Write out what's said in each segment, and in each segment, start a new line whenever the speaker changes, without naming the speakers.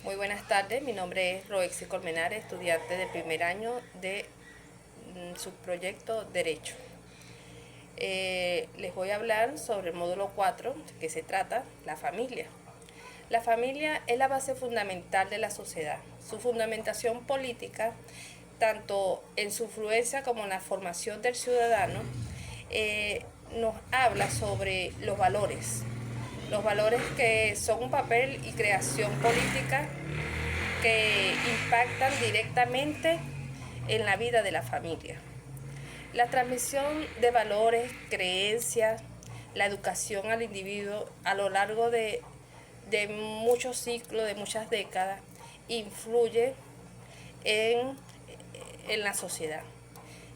Muy buenas tardes, mi nombre es Roexy Colmenares, estudiante del primer año de subproyecto Derecho. Les voy a hablar sobre el módulo 4, que se trata la familia. La familia es la base fundamental de la sociedad. Su fundamentación política, tanto en su influencia como en la formación del ciudadano, nos habla sobre los valores que son un papel y creación política que impactan directamente en la vida de la familia. La transmisión de valores, creencias, la educación al individuo a lo largo de muchos ciclos, de muchas décadas, influye en, en la sociedad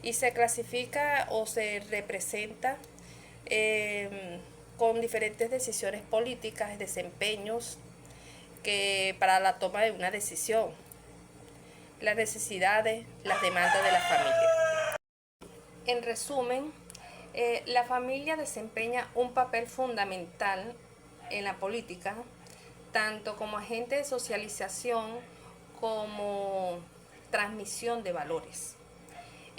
y se clasifica o se representa con diferentes decisiones políticas, desempeños que para la toma de una decisión, las necesidades, las demandas de la familia. En resumen, la familia desempeña un papel fundamental en la política, tanto como agente de socialización como transmisión de valores.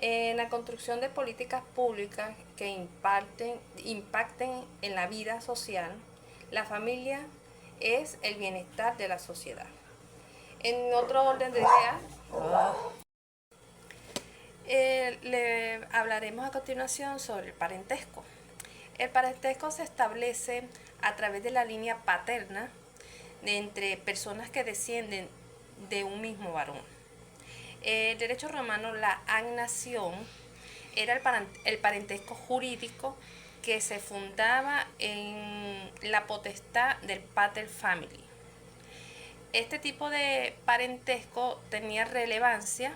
En la construcción de políticas públicas que impacten en la vida social, la familia es el bienestar de la sociedad. En otro orden de ideas, le hablaremos a continuación sobre el parentesco. El parentesco se establece a través de la línea paterna entre personas que descienden de un mismo varón. El derecho romano, la agnación, era el parentesco jurídico que se fundaba en la potestad del pater family. Este tipo de parentesco tenía relevancia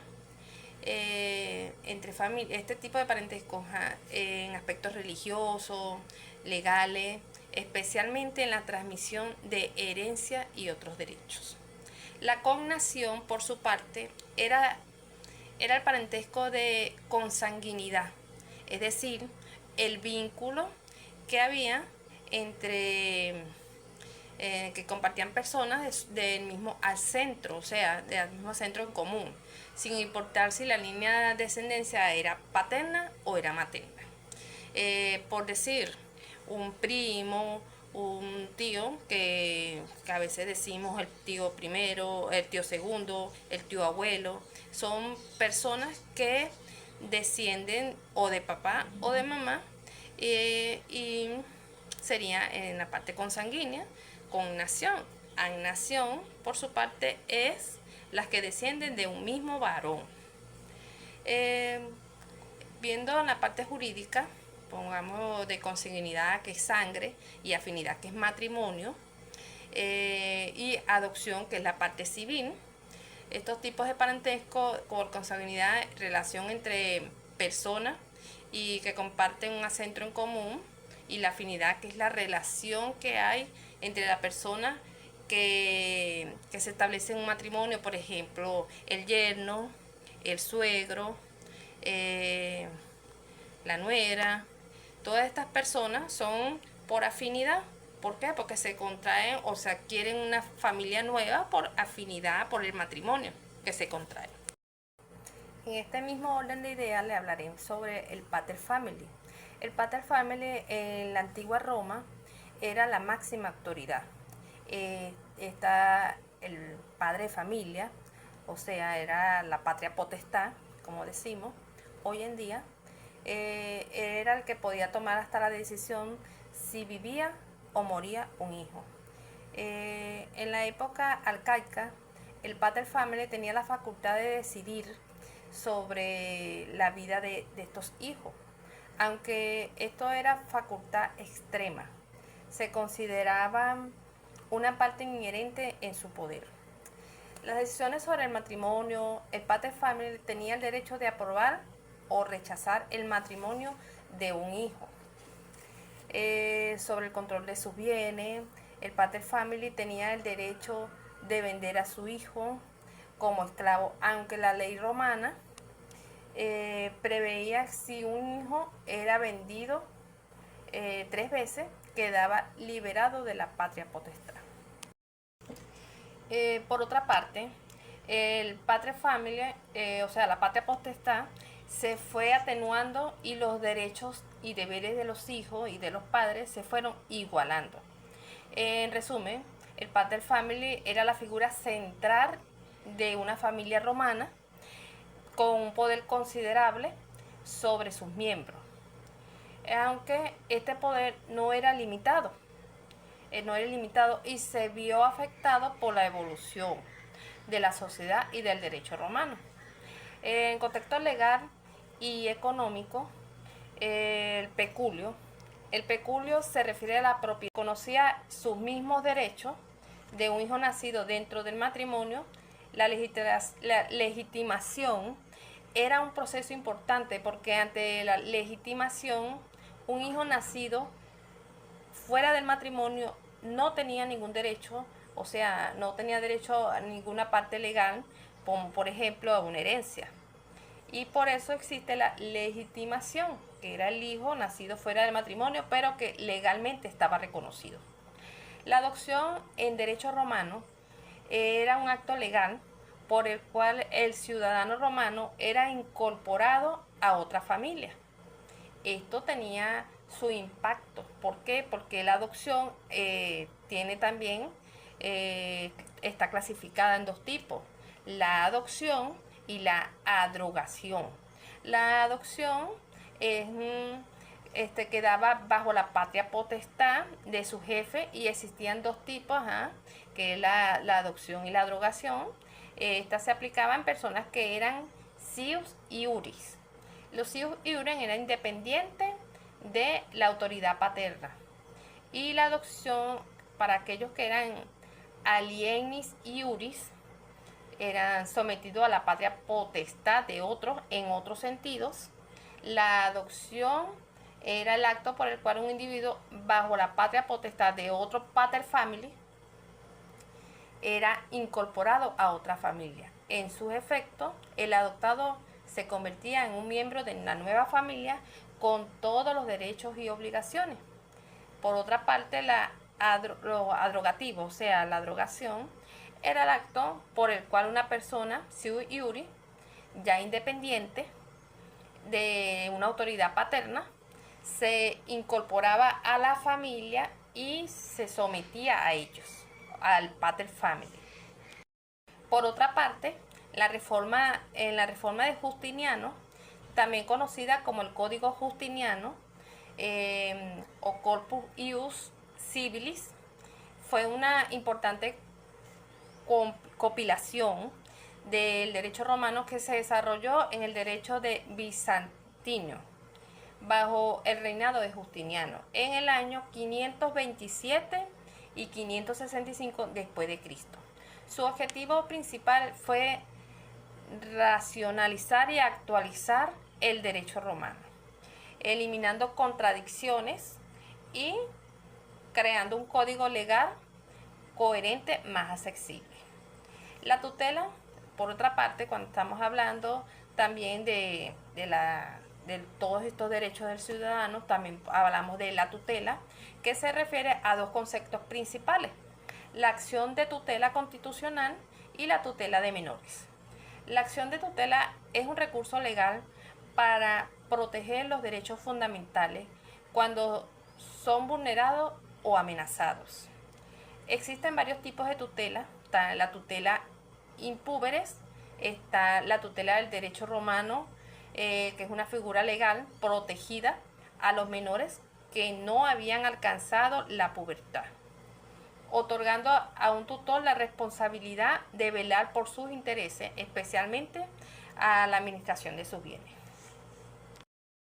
entre familias, este tipo de parentesco en aspectos religiosos, legales, especialmente en la transmisión de herencia y otros derechos. La cognación, por su parte, era el parentesco de consanguinidad, es decir, el vínculo que había entre que compartían personas del mismo al centro, o sea, del mismo centro en común, sin importar si la línea de descendencia era paterna o era materna. Por decir, un primo, un tío, que a veces decimos el tío primero, el tío segundo, el tío abuelo, son personas que descienden o de papá o de mamá y sería en la parte consanguínea, cognación. Agnación, por su parte, es las que descienden de un mismo varón. Eh, Viendo en la parte jurídica, pongamos de consanguinidad, que es sangre, y afinidad, que es matrimonio, y adopción, que es la parte civil. Estos tipos de parentesco por consanguinidad, relación entre personas y que comparten un acento en común, y la afinidad, que es la relación que hay entre la persona que se establece en un matrimonio, por ejemplo, el yerno, el suegro, eh, la nuera. Todas estas personas son por afinidad. ¿Por qué? Porque se contraen o se adquieren una familia nueva por afinidad, por el matrimonio que se contrae. En este mismo orden de ideas le hablaré sobre el pater family. El pater family en la antigua Roma era la máxima autoridad. Está el padre de familia, o sea, era la patria potestad, como decimos, hoy en día. Era el que podía tomar hasta la decisión si vivía o moría un hijo. En la época arcaica, el pater family tenía la facultad de decidir sobre la vida de estos hijos, aunque esto era facultad extrema, se consideraban una parte inherente en su poder. Las decisiones sobre el matrimonio, el pater family tenía el derecho de aprobar o rechazar el matrimonio de un hijo. Sobre el control de sus bienes, el pater family tenía el derecho de vender a su hijo como esclavo, aunque la ley romana preveía si un hijo era vendido 3 veces, quedaba liberado de la patria potestad. Por otra parte, el patria familia, o sea, la patria potestad, se fue atenuando y los derechos y deberes de los hijos y de los padres se fueron igualando. En resumen, el pater family era la figura central de una familia romana con un poder considerable sobre sus miembros, aunque este poder no era limitado y se vio afectado por la evolución de la sociedad y del derecho romano. En contexto legal y económico, el peculio. El peculio se refiere a la propiedad. Conocía sus mismos derechos de un hijo nacido dentro del matrimonio. La legitimación era un proceso importante porque ante la legitimación, un hijo nacido fuera del matrimonio no tenía ningún derecho, o sea, no tenía derecho a ninguna parte legal, como por ejemplo a una herencia. Y por eso existe la legitimación, que era el hijo nacido fuera del matrimonio, pero que legalmente estaba reconocido. La adopción en derecho romano era un acto legal por el cual el ciudadano romano era incorporado a otra familia. Esto tenía su impacto. ¿Por qué? Porque la adopción tiene también, está clasificada en dos tipos, la adopción y la adrogación. La adopción es quedaba bajo la patria potestad de su jefe y existían dos tipos, que es la adopción y la adrogación. Esta se aplicaba en personas que eran sius iuris. Los sius iuris eran independientes de la autoridad paterna. Y la adopción para aquellos que eran alienis iuris, eran sometidos a la patria potestad de otros en otros sentidos. La adopción era el acto por el cual un individuo bajo la patria potestad de otro pater family era incorporado a otra familia. En sus efectos, el adoptado se convertía en un miembro de una nueva familia con todos los derechos y obligaciones. Por otra parte, lo adrogativo, o sea, la adrogación, era el acto por el cual una persona, sui iuri, ya independiente de una autoridad paterna, se incorporaba a la familia y se sometía a ellos, al pater family. Por otra parte, en la reforma de Justiniano, también conocida como el Código Justiniano o Corpus Ius Civilis, fue una importante compilación del derecho romano que se desarrolló en el derecho de Bizantino bajo el reinado de Justiniano en el año 527 y 565 después de Cristo. Su objetivo principal fue racionalizar y actualizar el derecho romano, eliminando contradicciones y creando un código legal coherente más accesible. La tutela, por otra parte, cuando estamos hablando también de todos estos derechos del ciudadano, también hablamos de la tutela, que se refiere a dos conceptos principales: la acción de tutela constitucional y la tutela de menores. La acción de tutela es un recurso legal para proteger los derechos fundamentales cuando son vulnerados o amenazados. Existen varios tipos de tutela. Está la tutela impúberes, está la tutela del derecho romano, que es una figura legal protegida a los menores que no habían alcanzado la pubertad, otorgando a un tutor la responsabilidad de velar por sus intereses, especialmente a la administración de sus bienes.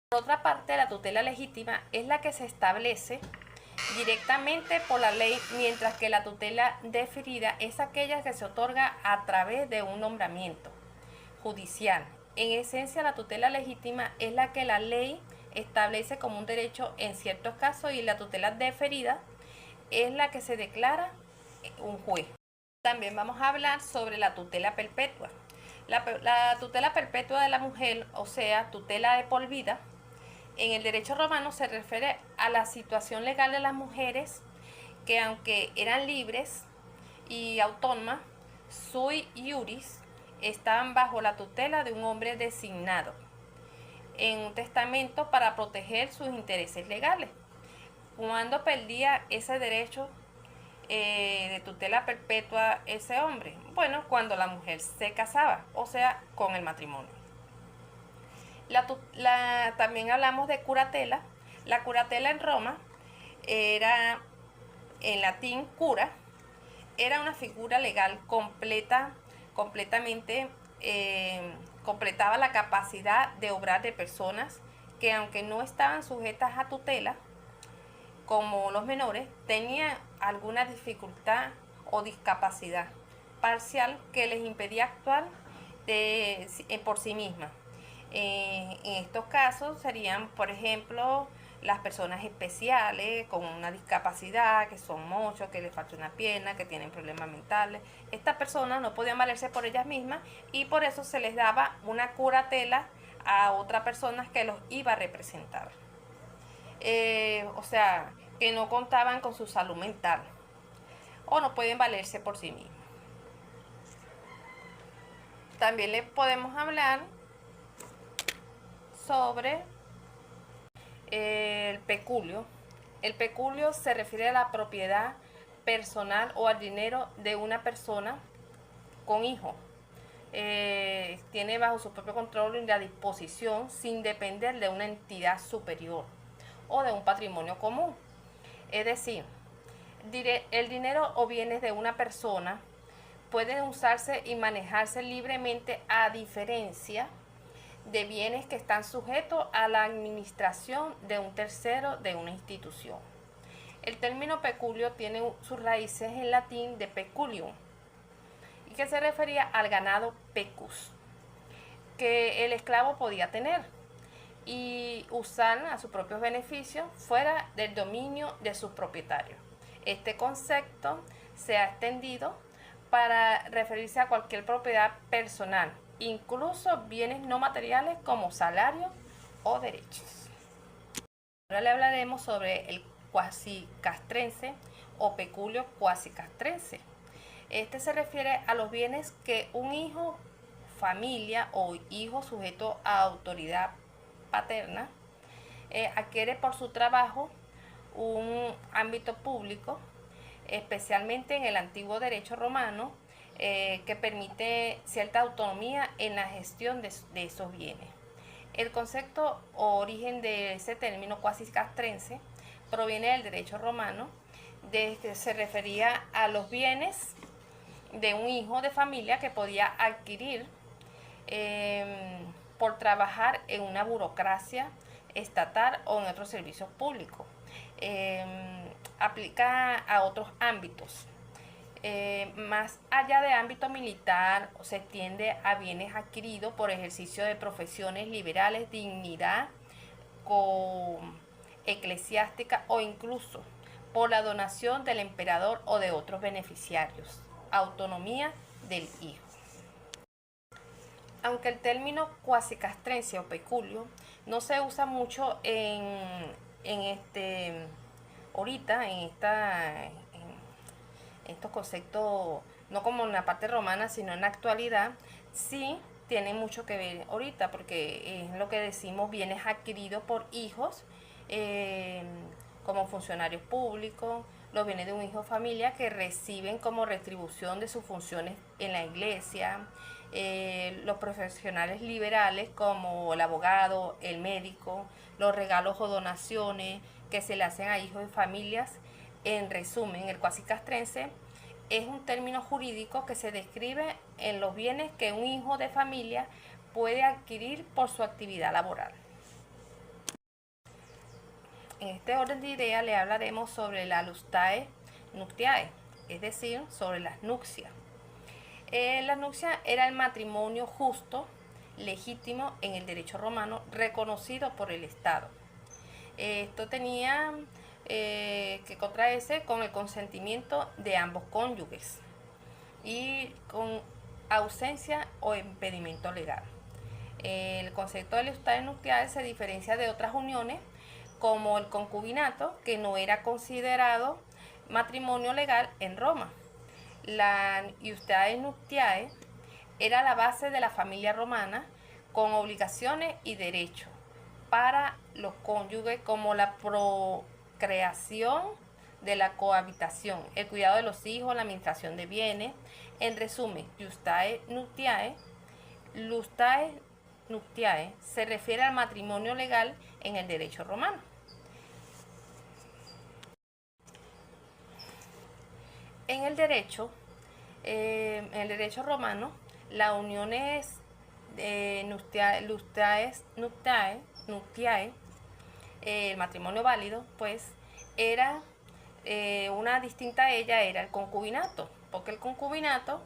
Por otra parte, la tutela legítima es la que se establece directamente por la ley, mientras que la tutela deferida es aquella que se otorga a través de un nombramiento judicial. En esencia, la tutela legítima es la que la ley establece como un derecho en ciertos casos, y la tutela deferida es la que se declara un juez. También vamos a hablar sobre la tutela perpetua. La tutela perpetua de la mujer, o sea, tutela de por vida, en el derecho romano se refiere a la situación legal de las mujeres que, aunque eran libres y autónomas, sui iuris, estaban bajo la tutela de un hombre designado en un testamento para proteger sus intereses legales. Cuando perdía ese derecho de tutela perpetua ese hombre? Bueno, cuando la mujer se casaba, o sea, con el matrimonio. También hablamos de curatela. La curatela en Roma era, en latín cura, era una figura legal completamente completaba la capacidad de obrar de personas que, aunque no estaban sujetas a tutela, como los menores, tenían alguna dificultad o discapacidad parcial que les impedía actuar por sí mismas. En estos casos serían, por ejemplo, las personas especiales con una discapacidad, que son mochos, que les falta una pierna, que tienen problemas mentales. Estas personas no podían valerse por ellas mismas y por eso se les daba una curatela a otra persona que los iba a representar. O sea, que no contaban con su salud mental o no pueden valerse por sí mismos. También les podemos hablar sobre el peculio. El peculio se refiere a la propiedad personal o al dinero de una persona con hijos. Tiene bajo su propio control y la disposición sin depender de una entidad superior o de un patrimonio común. Es decir, el dinero o bienes de una persona pueden usarse y manejarse libremente, a diferencia de bienes que están sujetos a la administración de un tercero de una institución. El término peculio tiene sus raíces en latín de peculium, y que se refería al ganado pecus, que el esclavo podía tener y usar a sus propios beneficios fuera del dominio de sus propietarios. Este concepto se ha extendido para referirse a cualquier propiedad personal, incluso bienes no materiales como salarios o derechos. Ahora le hablaremos sobre el cuasicastrense o peculio cuasicastrense. Este se refiere a los bienes que un hijo, familia o hijo sujeto a autoridad paterna adquiere por su trabajo un ámbito público, especialmente en el antiguo derecho romano, que permite cierta autonomía en la gestión de esos bienes. El concepto o origen de ese término cuasicastrense proviene del derecho romano, que se refería a los bienes de un hijo de familia que podía adquirir por trabajar en una burocracia estatal o en otros servicios públicos. Aplica a otros ámbitos. Más allá de ámbito militar, se extiende a bienes adquiridos por ejercicio de profesiones liberales, dignidad eclesiástica o incluso por la donación del emperador o de otros beneficiarios. Autonomía del hijo. Aunque el término cuasicastrense o peculio no se usa mucho ahorita en estos conceptos, no como en la parte romana, sino en la actualidad, sí tiene mucho que ver ahorita, porque es lo que decimos, bienes adquiridos por hijos, como funcionarios públicos, los bienes de un hijo familia que reciben como retribución de sus funciones en la iglesia, los profesionales liberales como el abogado, el médico, los regalos o donaciones que se le hacen a hijos y familias. En resumen, el cuasicastrense es un término jurídico que se describe en los bienes que un hijo de familia puede adquirir por su actividad laboral. En este orden de ideas le hablaremos sobre la lustae nuptiae, es decir, sobre las nupcias. La nupcia era el matrimonio justo, legítimo en el derecho romano, reconocido por el Estado. Esto tenía que contraerse con el consentimiento de ambos cónyuges y con ausencia o impedimento legal. El concepto de lustae nuptiae se diferencia de otras uniones como el concubinato, que no era considerado matrimonio legal en Roma. la iustiae nuptiae era la base de la familia romana, con obligaciones y derechos para los cónyuges, como la procreación, de la cohabitación, el cuidado de los hijos, la administración de bienes. En resumen, iustiae nuptiae se refiere al matrimonio legal en el derecho romano. En el derecho romano, las uniones nuptiae, el matrimonio válido, pues era una distinta a ella era el concubinato, porque el concubinato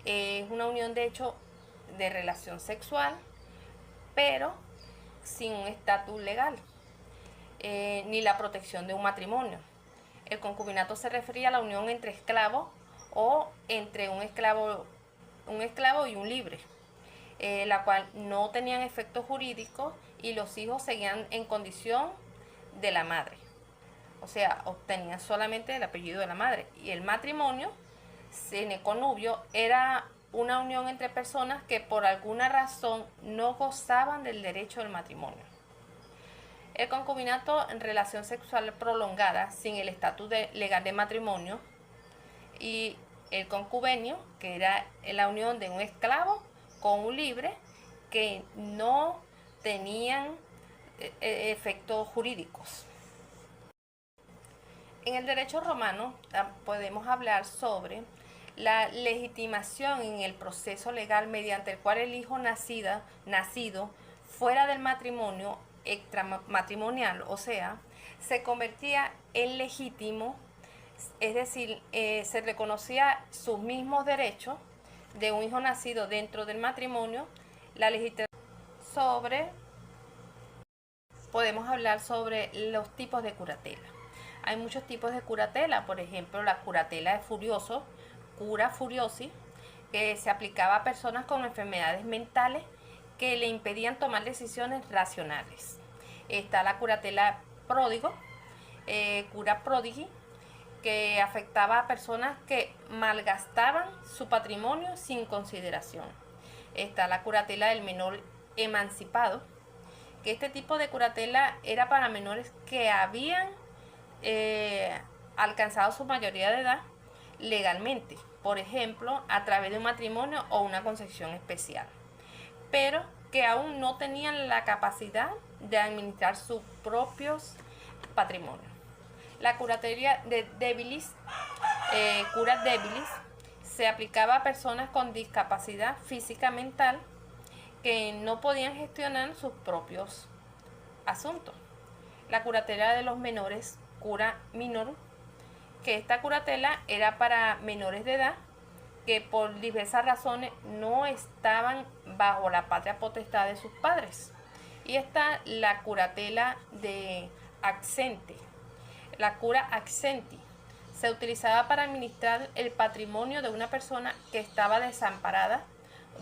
es una unión de hecho de relación sexual, pero sin un estatus legal, ni la protección de un matrimonio. El concubinato se refería a la unión entre esclavos o entre un esclavo y un libre, la cual no tenían efectos jurídicos y los hijos seguían en condición de la madre. O sea, obtenían solamente el apellido de la madre. Y el matrimonio, sine connubio, era una unión entre personas que por alguna razón no gozaban del derecho del matrimonio. El concubinato, en relación sexual prolongada sin el estatus legal de matrimonio, y el concubenio, que era la unión de un esclavo con un libre que no tenían efectos jurídicos. En el derecho romano podemos hablar sobre la legitimación en el proceso legal mediante el cual el hijo nacido fuera del matrimonio extramatrimonial, o sea, se convertía en legítimo, es decir, se reconocía sus mismos derechos de un hijo nacido dentro del matrimonio. La legitimación podemos hablar sobre los tipos de curatela. Hay muchos tipos de curatela, por ejemplo, la curatela de furioso, cura furiosi, que se aplicaba a personas con enfermedades mentales que le impedían tomar decisiones racionales. Está la curatela pródigo, cura prodigi, que afectaba a personas que malgastaban su patrimonio sin consideración. Está la curatela del menor emancipado, que este tipo de curatela era para menores que habían alcanzado su mayoría de edad legalmente, por ejemplo, a través de un matrimonio o una concepción especial, pero que aún no tenían la capacidad de administrar sus propios patrimonios. La curatela de debilis, cura debilis, se aplicaba a personas con discapacidad física mental que no podían gestionar sus propios asuntos. La curatela de los menores, cura minor, que esta curatela era para menores de edad que por diversas razones no estaban bajo la patria potestad de sus padres. Y está la curatela de accente. La cura accenti se utilizaba para administrar el patrimonio de una persona que estaba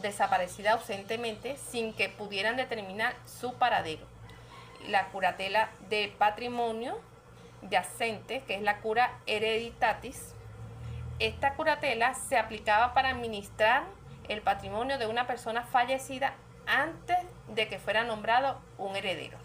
desaparecida ausentemente sin que pudieran determinar su paradero. La curatela de patrimonio yacente, que es la cura hereditatis. Esta curatela se aplicaba para administrar el patrimonio de una persona fallecida antes de que fuera nombrado un heredero.